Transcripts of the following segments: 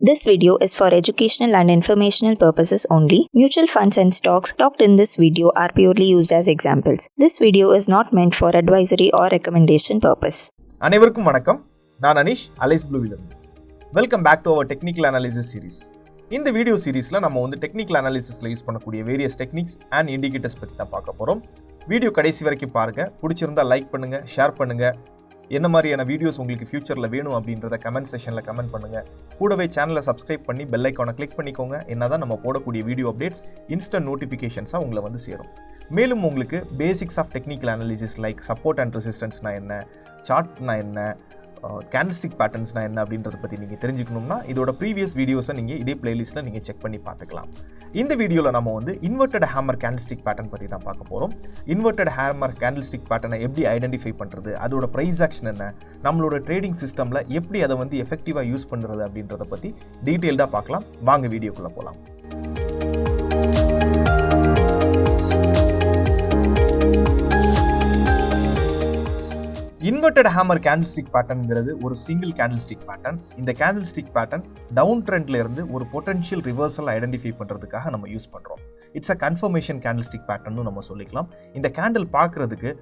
This video is for educational and informational purposes only. Mutual funds and stocks talked in this video are purely used as examples. This video is not meant for advisory or recommendation purpose. அனைவருக்கும் வணக்கம். நான் Anish aliceblue இருந்து. Welcome back to our technical analysis series. இந்த video சீரிஸ்ல நம்ம technical அனாலிசிஸ்ல use பண்ணக்கூடிய various techniques and indicators பத்தி தான் பார்க்க போறோம். வீடியோ கடைசி வரைக்கும் பாருங்க. பிடிச்சிருந்தா லைக் பண்ணுங்க, ஷேர் பண்ணுங்க. என்ன மாதிரியான வீடியோஸ் உங்களுக்கு ஃபியூச்சரில் வேணும் அப்படின்றத கமெண்ட் செக்ஷனில் கமெண்ட் பண்ணுங்கள். கூடவே சேனலை சப்ஸ்கிரைப் பண்ணி பெல் ஐக்கானை கிளிக் பண்ணிக்கோங்க. என்னதான் நம்ம போடக்கூடிய வீடியோ அப்டேட்ஸ் இன்ஸ்டன்ட் நோட்டிஃபிகேஷன்ஸாக உங்களை சேரும். மேலும் உங்களுக்கு basics of technical analysis like support and ரெசிஸ்டன்ஸ்னா என்ன, சார்ட்னா என்ன, கேண்டல்ஸ்டிக் பேட்டர்ன்ஸ்னா என்ன அப்படின்றத பற்றி நீங்கள் தெரிஞ்சுக்கணும்னா இதோட ப்ரீவியஸ் வீடியோஸை நீங்கள் இதே பிளேலிஸ்ட்டில் நீங்கள் செக் பண்ணி பார்த்துக்கலாம். இந்த வீடியோவில் நம்ம இன்வெர்டட் ஹேமர் கேண்டல்ஸ்டிக் பேட்டர்ன் பற்றி தான் பார்க்க போகிறோம். இன்வெர்டட் ஹேமர் கேண்டல்ஸ்டிக் பேட்டர்னை எப்படி ஐடென்டிஃபை பண்ணுறது, அதோட ப்ரைஸ் ஆக்ஷன் என்ன, நம்மளோட ட்ரேடிங் சிஸ்டமில் எப்படி அதை எஃபெக்டிவாக யூஸ் பண்ணுறது அப்படின்றத பற்றி டீட்டெயில்டாக பார்க்கலாம். வாங்க வீடியோக்குள்ளே போகலாம். இன்வெர்டட் ஹேமர் கேண்டல்ஸ்டிக் பேட்டர்ன்ங்கிறது ஒரு சிங்கிள் கேண்டல்ஸ்டிக் பேட்டர்ன். இந்த கேண்டல்ஸ்டிக் பேட்டர்ன் டவுன் ட்ரெண்ட்ல இருந்து ஒரு பொட்டன்ஷியல் ரிவர்சல் ஐடென்டிஃபை பண்றதுக்காக நம்ம யூஸ் பண்றோம். It's a confirmation candlestick pattern நம்ம சொல்லிக்கலாம். இந்த கேண்டில் பார்க்கறதுக்கு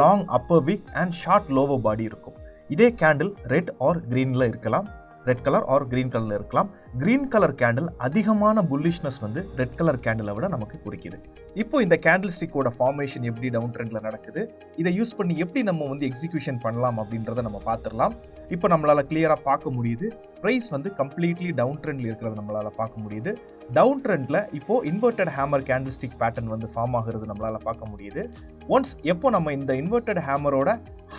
long upper wick and short lower body இருக்கும். இதே கேண்டில் ரெட் ஆர் கிரீன்ல இருக்கலாம், ரெட் கலர் ஆர் கிரீன் கலர்ல இருக்கலாம். கிரீன் கலர் கேண்டில் அதிகமான புல்லிஷ்னஸ் ரெட் கலர் கேண்டிலை விட நமக்கு குறிக்குது. இப்போ இந்த கேண்டில் ஸ்டிக்கோட ஃபார்மேஷன் எப்படி டவுன் ட்ரெண்ட்ல நடக்குது, இதை யூஸ் பண்ணி எப்படி நம்ம எக்ஸிக்யூஷன் பண்ணலாம் அப்படின்றத நம்ம பார்த்துடலாம். இப்போ நம்மளால கிளியரா பார்க்க முடியுது, பிரைஸ் கம்ப்ளீட்லி டவுன் ட்ரெண்ட்ல இருக்கிறத நம்மளால பார்க்க முடியுது. டவுன் ட்ரெண்ட்ல இப்போ inverted hammer candlestick pattern form ஆகுறது நம்மளால பார்க்க முடியுது. ஒன்ஸ் எப்போ நம்ம இந்த இன்வெர்டட் ஹேமரோட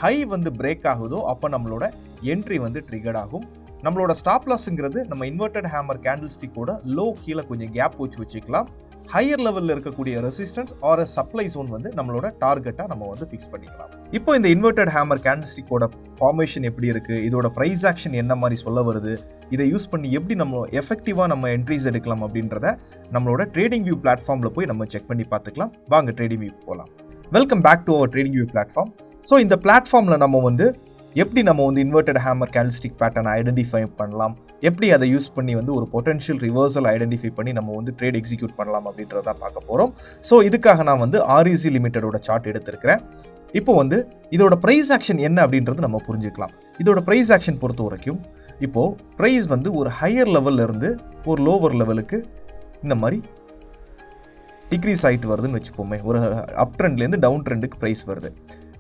ஹை பிரேக் ஆகுதோ அப்போ நம்மளோட என்ட்ரி ட்ரிகர்ட் ஆகும். நம்மளோட ஸ்டாப் லாஸ்ங்கிறது நம்ம இன்வெர்டட் ஹேமர் கேண்டில்ஸ்டிக்கோட லோ கீழே கொஞ்சம் கேப் வச்சுக்கலாம். ஹையர் லெவலில் இருக்கக்கூடிய ரெசிஸ்டன்ஸ் ஆர் சப்ளை ஜோன் நம்மளோட டார்கெட்டா நம்ம ஃபிக்ஸ் பண்ணிக்கலாம். இப்போ இந்த இன்வெர்டட் ஹேமர் கேண்டில்ஸ்டிக்கோட ஃபார்மேஷன் எப்படி இருக்கு, இதோட பிரைஸ் ஆக்ஷன் என்ன மாதிரி சொல்ல வருது, இதை யூஸ் பண்ணி எப்படி நம்ம எஃபெக்டிவா நம்ம என்ட்ரிஸ் எடுக்கலாம் அப்படின்றத நம்மளோட ட்ரேடிங் வியூ பிளாட்ஃபார்ம்ல போய் நம்ம செக் பண்ணி பார்த்துக்கலாம். வாங்க ட்ரேடிங் வியூ போகலாம். Welcome back to our trading view platform. So இந்த பிளாட்ஃபார்ம்ல நம்ம எப்படி நம்ம இன்வெர்டட் ஹேமர் கேண்டில்ஸ்டிக் பேட்டர்னை ஐடென்டிஃபை பண்ணலாம், எப்படி அதை யூஸ் பண்ணி ஒரு பொட்டன்ஷியல் ரிவர்சல் ஐடென்டிஃபை பண்ணி நம்ம ட்ரேட் எக்ஸிக்யூட் பண்ணலாம் அப்படின்றத பார்க்க போகிறோம். ஸோ இதுக்காக நான் REC லிமிட்டடோட சார்ட் எடுத்திருக்கிறேன். இப்போ இதோட ப்ரைஸ் ஆக்ஷன் என்ன அப்படின்றது நம்ம புரிஞ்சுக்கலாம். இதோட ப்ரைஸ் ஆக்ஷன் பொறுத்த வரைக்கும் இப்போ ப்ரைஸ் ஒரு ஹையர் லெவல்ல இருந்து ஒரு லோவர் லெவலுக்கு இந்த மாதிரி டிக்ரீஸ் ஆகிட்டு வருதுன்னு வச்சுப்போமே. ஒரு அப் ட்ரெண்ட்லேருந்து டவுன் ட்ரெண்டுக்கு ப்ரைஸ் வருது.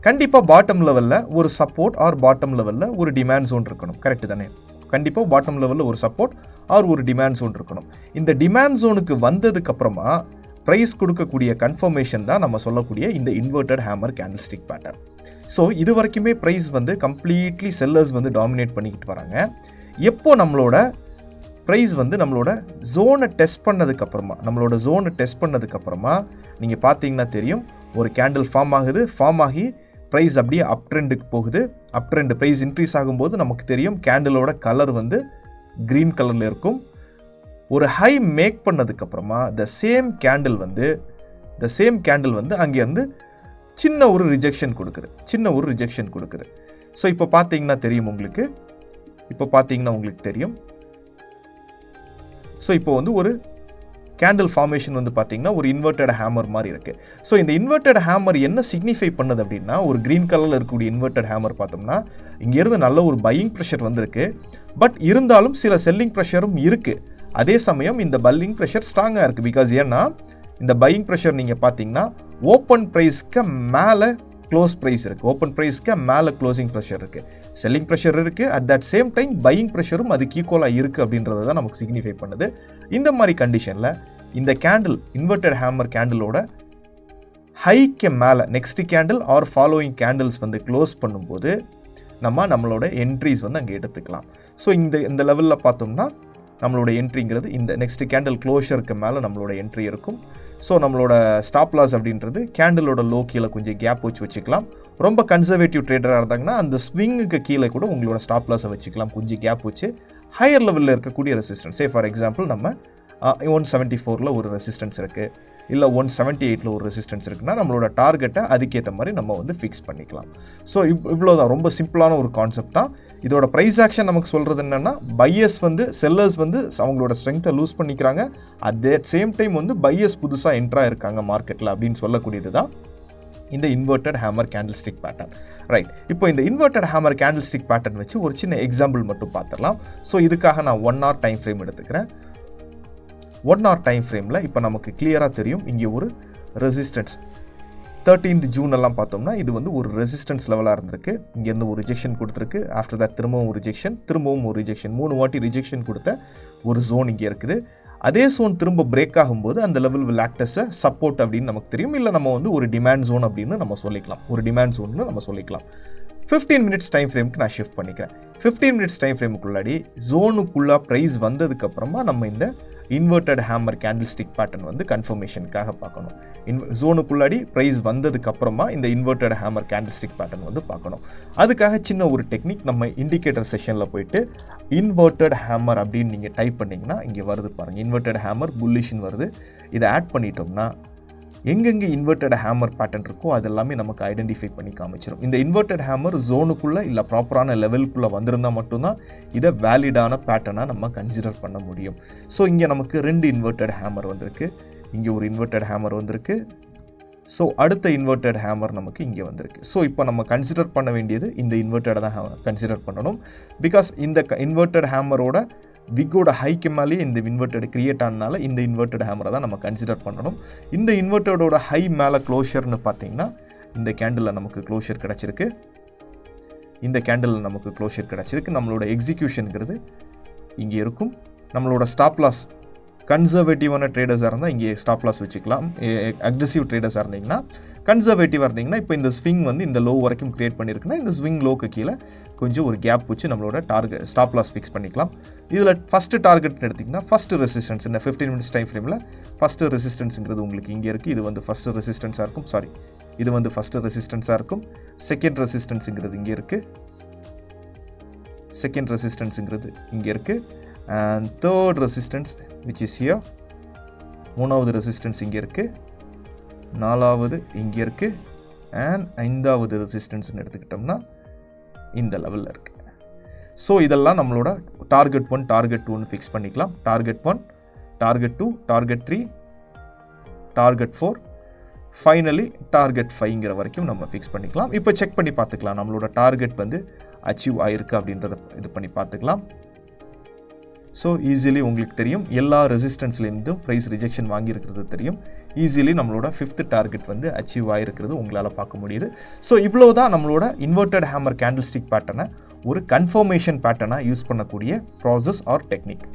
கண்டிப்பாக பாட்டம் லெவலில் ஒரு சப்போர்ட் ஆர் பாட்டம் லெவலில் ஒரு டிமாண்ட் ஜோன் இருக்கணும். கரெக்டு தானே? கண்டிப்பாக பாட்டம் லெவலில் ஒரு சப்போர்ட் ஆர் ஒரு டிமாண்ட் ஜோன் இருக்கணும். இந்த டிமாண்ட் ஜோனுக்கு வந்ததுக்கு அப்புறமா ப்ரைஸ் கொடுக்கக்கூடிய கன்ஃபர்மேஷன் தான் நம்ம சொல்லக்கூடிய இந்த inverted hammer candlestick pattern. So இது வரைக்குமே ப்ரைஸ் கம்ப்ளீட்லி செல்லர்ஸ் டாமினேட் பண்ணிக்கிட்டு வராங்க. எப்போ நம்மளோட ப்ரைஸ் நம்மளோட ஜோனை டெஸ்ட் பண்ணதுக்கப்புறமா நீங்கள் பார்த்தீங்கன்னா தெரியும், ஒரு கேண்டில் ஃபார்ம் ஆகுது. ஃபார்ம் ஆகி ப்ரைஸ் அப்படியே அப் ட்ரெண்டுக்கு போகுது. அப் ட்ரெண்ட் ப்ரைஸ் இன்க்ரீஸ் ஆகும்போது நமக்கு தெரியும் கேண்டிலோட கலர் க்ரீன் கலரில் இருக்கும். ஒரு ஹை மேக் பண்ணதுக்கப்புறமா த சேம் கேண்டில் அங்கேருந்து சின்ன ஒரு ரிஜெக்ஷன் கொடுக்குது. ஸோ இப்போ பார்த்தீங்கன்னா தெரியும். ஸோ இப்போ ஒரு கேண்டில் ஃபார்மேஷன் பார்த்தீங்கன்னா ஒரு இன்வெர்டட் ஹேமர் மாதிரி இருக்குது. ஸோ இந்த இன்வெர்டட் ஹேமர் என்ன சிக்னிஃபை பண்ணுது அப்படின்னா, ஒரு க்ரீன் கலரில் இருக்கக்கூடிய இன்வெர்டட் ஹேமர் பார்த்தோம்னா இங்கேருந்து நல்ல ஒரு பையிங் ப்ரெஷர் வந்திருக்கு. பட் இருந்தாலும் சில செல்லிங் ப்ரெஷரும் இருக்குது. அதே சமயம் இந்த பையிங் ப்ரெஷர் ஸ்ட்ராங்காக இருக்குது. பிகாஸ் ஏன்னா இந்த பையிங் ப்ரெஷர் நீங்கள் பார்த்தீங்கன்னா ஓப்பன் ப்ரைஸ்க்கு மேலே க்ளோஸ் ப்ரைஸ் இருக்குது, ஓப்பன் ப்ரைஸ்க்கு மேலே க்ளோசிங் ப்ரெஷர் இருக்குது, செல்லிங் ப்ரெஷர் இருக்குது. At that same time buying ப்ரெஷரும் அதுக்கு ஈக்குவலாக இருக்குது அப்படின்றது தான் நமக்கு சிக்னிஃபை பண்ணுது. இந்த மாதிரி கண்டிஷனில் இந்த கேண்டில் இன்வெர்டட் ஹேமர் கேண்டிலோட ஹைக்கு மேலே next candle are following candles close பண்ணும்போது நம்மளோட என்ட்ரிஸ் அங்கே எடுத்துக்கலாம். ஸோ இந்த லெவலில் பார்த்தோம்னா நம்மளோட என்ட்ரிங்கிறது இந்த நெக்ஸ்ட் கேண்டில் க்ளோஷருக்கு மேலே நம்மளோட என்ட்ரி இருக்கும். ஸோ நம்மளோட ஸ்டாப் லாஸ் அப்படின்றது கேண்டிலோட லோ கீழே கொஞ்சம் கேப் வச்சுக்கலாம். ரொம்ப கன்சர்வேட்டிவ் ட்ரேடராக இருந்தாங்கன்னா அந்த ஸ்விங்குக்கு கீழே கூட உங்களோட ஸ்டாப் லாஸை வச்சுக்கலாம். கொஞ்சம் கேப் வச்சு ஹையர் லெவலில் இருக்கக்கூடிய ரெசிஸ்டன்ஸ், ஃபார் எக்ஸாம்பிள் நம்ம 174 ஒரு ரெசிஸ்டன்ஸ் இருக்குது, இல்லை 178 ஒரு ரெசிஸ்டன்ஸ் இருக்குன்னா நம்மளோட டார்கெட்டை அதுக்கேற்ற மாதிரி நம்ம ஃபிக்ஸ் பண்ணிக்கலாம். ஸோ இவ்வளோதான், ரொம்ப சிம்பிளான ஒரு கான்செப்ட் தான். இதோட ப்ரைஸ் ஆக்ஷன் நமக்கு சொல்கிறது என்னென்னா பையர்ஸ் வந்து செல்லர்ஸ் வந்து அவங்களோட ஸ்ட்ரென்த்தை லூஸ் பண்ணிக்கிறாங்க, அட் தட் சேம் டைம் வந்து பையர்ஸ் புதுசாக என்ட்ராக இருக்காங்க மார்க்கெட்டில் அப்படின்னு சொல்லக்கூடியது தான் இந்த inverted hammer candlestick pattern. Right, இப்போ இந்த இன்வெர்ட்டட் ஹேமர் கேண்டில்ஸ்டிக் பேட்டர்ன் வச்சு ஒரு சின்ன எக்ஸாம்பிள் மட்டும் பார்த்துடலாம். ஸோ இதுக்காக நான் 1 hour டைம் ஃப்ரேம் எடுத்துக்கிறேன். 1 hour டைம் ஃப்ரேமில் இப்போ நமக்கு கிளியராக தெரியும் இங்கே ஒரு ரெசிஸ்டன்ஸ் 13th June எல்லாம் பார்த்தோம்னா இது வந்து ஒரு ரெசிஸ்டன்ஸ் லெவலாக இருந்திருக்கு. இங்கேருந்து ஒரு ரிஜெக்ஷன் கொடுத்துருக்கு, ஆஃப்டர் தட் திரும்பவும் ஒரு ரிஜெக்ஷன், திரும்பவும் ஒரு ரிஜெக்ஷன், 3 வாட்டி ரிஜெக்ஷன் கொடுத்த ஒரு ஜோன் இங்கே இருக்குது. அதே ஜோன் திரும்ப பிரேக் ஆகும்போது அந்த level will act as support அப்படின்னு நமக்கு தெரியும். இல்லை நம்ம வந்து ஒரு டிமாண்ட் ஜோன் அப்படின்னு நம்ம சொல்லிக்கலாம், ஒரு டிமாண்ட் ஜோன்னு நம்ம சொல்லிக்கலாம். 15 minutes டைம் ஃப்ரேமுக்கு நான் ஷிஃப்ட் பண்ணிக்கிறேன். 15 minutes டைம் ஃப்ரேமுக்குள்ளாடி ஜோனுக்குள்ளே ப்ரைஸ் வந்ததுக்கப்புறமா நம்ம இந்த இன்வெர்ட்டட் ஹேமர் கேண்டில்ஸ்டிக் பேட்டர்ன் வந்து கன்ஃபர்மேஷனுக்காக பார்க்கணும். ஜோனுக்குள்ளாடி ப்ரைஸ் வந்ததுக்கப்புறமா இந்த இன்வெர்ட்டட் ஹேமர் கேண்டில்ஸ்டிக் பேட்டர்ன் வந்து பார்க்கணும். அதுக்காக சின்ன ஒரு டெக்னிக், நம்ம இண்டிகேட்டர் செஷனில் போயிட்டு இன்வெர்ட்டட் ஹேமர் அப்படின்னு நீங்கள் டைப் பண்ணிங்கன்னா இங்கே வருது பாருங்கள், இன்வெர்ட்டட் ஹேமர் புல்லிஷ்னு வருது. இதை ஆட் பண்ணிட்டோம்னா எங்கெங்கே இன்வெர்ட்டட் ஹேமர் பேட்டர்ன் இருக்கோ அது எல்லாமே நமக்கு ஐடென்டிஃபை பண்ணி காமிச்சிடும். இந்த இன்வெர்ட்டட் ஹேமர் ஜோனுக்குள்ளே இல்லை ப்ராப்பரான லெவலுக்குள்ளே வந்திருந்தால் மட்டும்தான் இதை வேலிடான பேட்டர்னாக நம்ம கன்சிடர் பண்ண முடியும். ஸோ இங்கே நமக்கு 2 இன்வெர்ட்டட் ஹேமர் வந்திருக்கு, இங்கே ஒரு இன்வெர்ட்டட் ஹேமர் வந்திருக்கு. ஸோ அடுத்த இன்வெர்ட்டட் ஹேமர் நமக்கு இங்கே வந்திருக்கு. ஸோ இப்போ நம்ம கன்சிடர் பண்ண வேண்டியது இந்த இன்வெர்ட்டடை தான் கன்சிடர் பண்ணணும். பிகாஸ் இந்த இன்வெர்ட்டட் ஹேமரோட விக்கோட ஹைக்கு மேலேயே இந்த இன்வெர்ட்டட் கிரியேட் ஆனனால இந்த இன்வெர்ட்டட் ஹேமரை தான் நம்ம கன்சிடர் பண்ணணும். இந்த இன்வெர்ட்டடோட ஹை மேலே க்ளோஷர்னு பார்த்தீங்கன்னா இந்த கேண்டிலில் நமக்கு க்ளோஷர் கிடச்சிருக்கு, இந்த கேண்டிலில் நமக்கு க்ளோஷர் கிடச்சிருக்கு. நம்மளோட எக்ஸிக்யூஷனுங்கிறது இங்கே இருக்கும். நம்மளோட ஸ்டாப் லாஸ் கன்சர்வேட்டிவான ட்ரேடர்ஸாக இருந்தால் இங்கே ஸ்டாப் லாஸ் வச்சுக்கலாம். அக்ரெசிவ் ட்ரேடர்ஸாக இருந்தீங்கன்னா, கன்சர்வேட்டிவாக இருந்தீங்கன்னா இப்போ இந்த ஸ்விங் வந்து இந்த லோ வரைக்கும் க்ரியேட் பண்ணியிருக்குன்னா இந்த ஸ்விங் லோக்கு கீழே கொஞ்சம் ஒரு கேப் வச்சு நம்மளோட டார்கெட் ஸ்டாப் லாஸ் ஃபிக்ஸ் பண்ணிக்கலாம். இதில் ஃபஸ்ட்டு டார்கெட் எடுத்திங்கன்னா ஃபஸ்ட்டு ரெசிஸ்டன்ஸ் இந்த 15 minutes டைம் ஃப்ரேமில் ஃபஸ்ட்டு ரெசிஸ்டன்ஸுங்கிறது உங்களுக்கு இங்கே இருக்குது. இது வந்து ஃபஸ்ட்டு ரெசிஸ்டன்ஸாக இருக்கும், இது வந்து ஃபஸ்ட்டு ரெசிஸ்டன்ஸாக இருக்கும். செகண்ட் ரெசிஸ்டன்ஸுங்கிறது இங்கே இருக்குது, செகண்ட் ரெசிஸ்டன்ஸுங்கிறது இங்கே இருக்குது. And third resistance which is here, 3வது ரெசிஸ்டன்ஸ் இங்கே இருக்குது, 4வது இங்கே இருக்குது, அண்ட் 5வது ரெசிஸ்டன்ஸ்னு எடுத்துக்கிட்டோம்னா இந்த லெவலில் இருக்குது. ஸோ இதெல்லாம் நம்மளோட டார்கெட் 1 டார்கெட் 2ன்னு ஃபிக்ஸ் பண்ணிக்கலாம். Target 1 target 2 target 3 target 4 finally target 5ங்கிற வரைக்கும் நம்ம ஃபிக்ஸ் பண்ணிக்கலாம். இப்போ செக் பண்ணி பார்த்துக்கலாம் நம்மளோட டார்கெட் வந்து அச்சீவ் ஆகிருக்கு அப்படின்றத இது பண்ணி பார்த்துக்கலாம். ஸோ ஈஸிலி உங்களுக்கு தெரியும் எல்லா ரெசிஸ்டன்ஸ்லேருந்தும் ப்ரைஸ் ரிஜெக்ஷன் வாங்கியிருக்கிறது தெரியும். ஈஸிலி நம்மளோட 5th டார்கெட் வந்து அச்சீவ் ஆகிருக்கிறது உங்களால் பார்க்க முடியுது. ஸோ இவ்வளோ தான் நம்மளோட இன்வெர்ட்டட் ஹேமர் கேண்டில்ஸ்டிக் பேட்டர்னை ஒரு கன்ஃபர்மேஷன் பேட்டர்னாக யூஸ் பண்ணக்கூடிய ப்ராசஸ் ஆர் டெக்னிக்.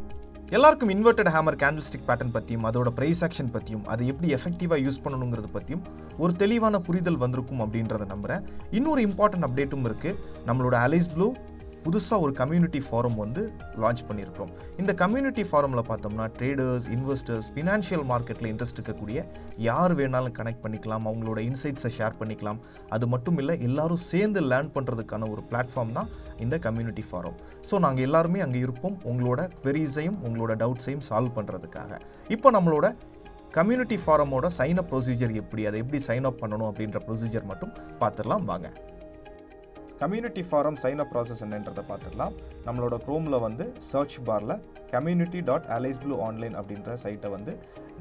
எல்லாருக்கும் இன்வெர்ட்டட் ஹேமர் கேண்டில்ஸ்டிக் பேட்டர்ன் பற்றியும் அதோட ப்ரைஸ் ஆக்ஷன் பற்றியும் அதை எப்படி எஃபெக்டிவாக யூஸ் பண்ணணுங்கிறது பற்றியும் ஒரு தெளிவான புரிதல் வந்திருக்கும் அப்படின்றத நம்புகிறேன். இன்னொரு இம்பார்ட்டன்ட் அப்டேட்டும் இருக்குது. நம்மளோட aliceblue புதுசாக ஒரு கம்யூனிட்டி ஃபாரம் வந்து லான்ச் பண்ணியிருக்கிறோம். இந்த கம்யூனிட்டி ஃபாரமில் பார்த்தோம்னா ட்ரேடர்ஸ், இன்வெஸ்டர்ஸ், ஃபினான்ஷியல் மார்க்கெட்டில் இன்ட்ரெஸ்ட் இருக்கக்கூடிய யார் வேணாலும் கனெக்ட் பண்ணிக்கலாம், அவங்களோட இன்சைட்ஸை ஷேர் பண்ணிக்கலாம். அது மட்டும் இல்லை, எல்லாரும் சேர்ந்து லேர்ன் பண்ணுறதுக்கான ஒரு பிளாட்ஃபார்ம் தான் இந்த கம்யூனிட்டி ஃபாரம். ஸோ நாங்கள் எல்லாருமே அங்கே இருப்போம் உங்களோட queries-ஐயும் உங்களோட டவுட்ஸையும் சால்வ் பண்ணுறதுக்காக. இப்போ நம்மளோட கம்யூனிட்டி ஃபாரமோட சைன் அப் ப்ரொசீஜர் எப்படி, அதை எப்படி சைன் அப் பண்ணணும் அப்படின்ற ப்ரொசீஜர் மட்டும் பார்த்துடலாம் வாங்க. Community forum sign up process என்னன்றதை பார்த்துடலாம். நம்மளோட க்ரோமில் வந்து சர்ச் பாரில் community.aliceblue online அப்படின்ற சைட்டை வந்து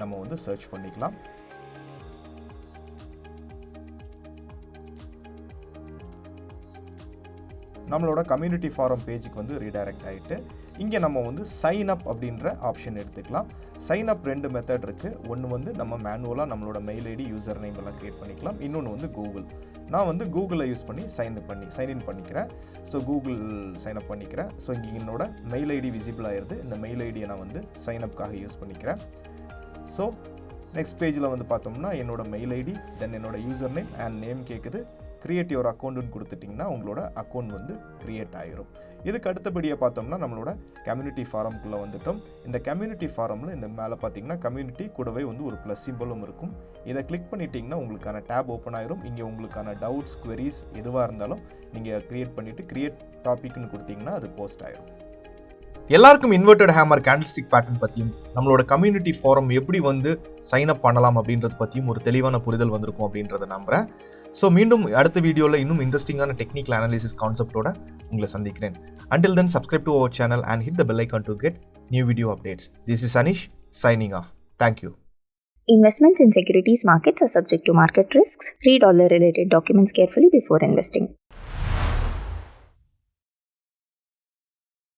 நம்ம வந்து சர்ச் பண்ணிக்கலாம். நம்மளோட கம்யூனிட்டி ஃபாரம் பேஜுக்கு வந்து ரீடைரக்ட் ஆகிட்டு இங்கே நம்ம வந்து சைன் அப் அப்படின்ற ஆப்ஷன் எடுத்துக்கலாம். சைன் அப் 2 மெத்தட் இருக்குது. ஒன்று வந்து நம்ம மேனுவலாக நம்மளோட மெயில் ஐடி யூசர் நேம் எல்லாம் க்ரியேட் பண்ணிக்கலாம். இன்னொன்று வந்து கூகுள். நான் வந்து கூகுளை யூஸ் பண்ணி சைன்இன் பண்ணிக்கிறேன். ஸோ கூகுள் சைன் அப் பண்ணிக்கிறேன். ஸோ இங்கே என்னோட மெயில் ஐடி விசிபிள் ஆகிடுது. இந்த மெயில் ஐடியை நான் வந்து சைன் அப்காக யூஸ் பண்ணிக்கிறேன். ஸோ நெக்ஸ்ட் பேஜில் வந்து பார்த்தோம்னா என்னோட மெயில் ஐடி, தென் என்னோட யூசர் நேம் அண்ட் நேம் கேட்குது. கிரியேட் யுவர் அக்கௌண்ட்டுன்னு கொடுத்துட்டிங்கன்னா உங்களோட அக்கௌண்ட் வந்து கிரியேட் ஆகிரும். இதுக்கு அடுத்தபடியாக பார்த்தோம்னா நம்மளோட கம்யூனிட்டி ஃபாரம்குள்ளே வந்துட்டோம். இந்த கம்யூனிட்டி ஃபாரமில் இந்த மேலே பார்த்தீங்கன்னா கம்யூனிட்டி கூடவே வந்து ஒரு ப்ளஸ் சிம்பிளும் இருக்கும். இதை கிளிக் பண்ணிட்டீங்கன்னா உங்களுக்கான டேப் ஓப்பன் ஆயிரும். இங்கே உங்களுக்கான டவுட்ஸ், queries எதுவாக இருந்தாலும் நீங்கள் க்ரியேட் பண்ணிவிட்டு க்ரியேட் டாபிக்னு கொடுத்தீங்கன்னா அது போஸ்ட் ஆயிரும். எல்லாருக்கும் இன்வெர்ட்டட் ஹேமர் கேண்டில்ஸ்டிக் பேட்டர்ன் பற்றியும் நம்மளோட கம்யூனிட்டி ஃபாரம் எப்படி வந்து சைன் அப் பண்ணலாம் அப்படின்றது பற்றியும் ஒரு தெளிவான புரிதல் வந்திருக்கும் அப்படின்றத நம்புகிறேன். ஸோ மீண்டும் அடுத்த வீடியோவில் இன்னும் இன்ட்ரெஸ்டிங்கான டெக்னிக்கல் அனாலிசிஸ் கான்செப்டோட உங்களை சந்திக்கிறேன். Until then, subscribe to our channel and hit the bell icon to get new video updates. This is Anish signing off. Thank you. Investments in securities markets are subject to market risks. Read all the related documents carefully before investing.